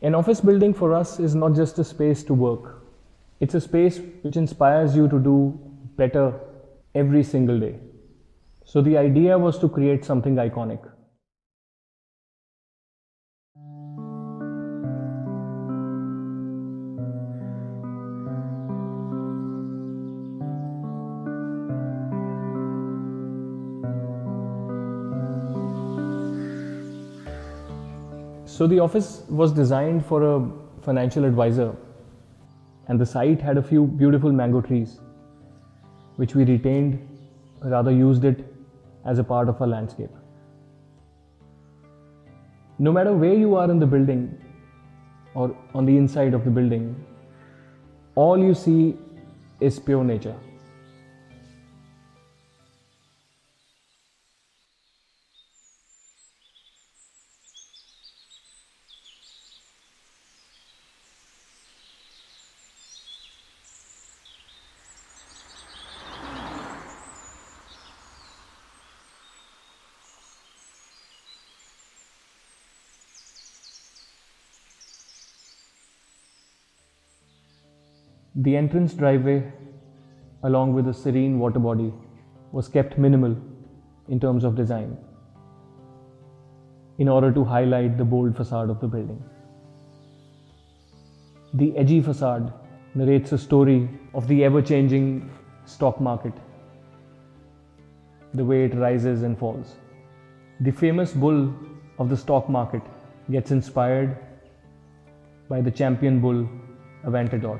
An office building for us is not just a space to work. It's a space which inspires you to do better every single day. So the idea was to create something iconic. So the office was designed for a financial advisor, and the site had a few beautiful mango trees, which we retained, rather used it as a part of our landscape. No matter where you are in the building or on the inside of the building, all you see is pure nature. The entrance driveway, along with a serene water body, was kept minimal in terms of design, in order to highlight the bold facade of the building. The edgy facade narrates a story of the ever-changing stock market, the way it rises and falls. The famous bull of the stock market gets inspired by the champion bull, Aventador.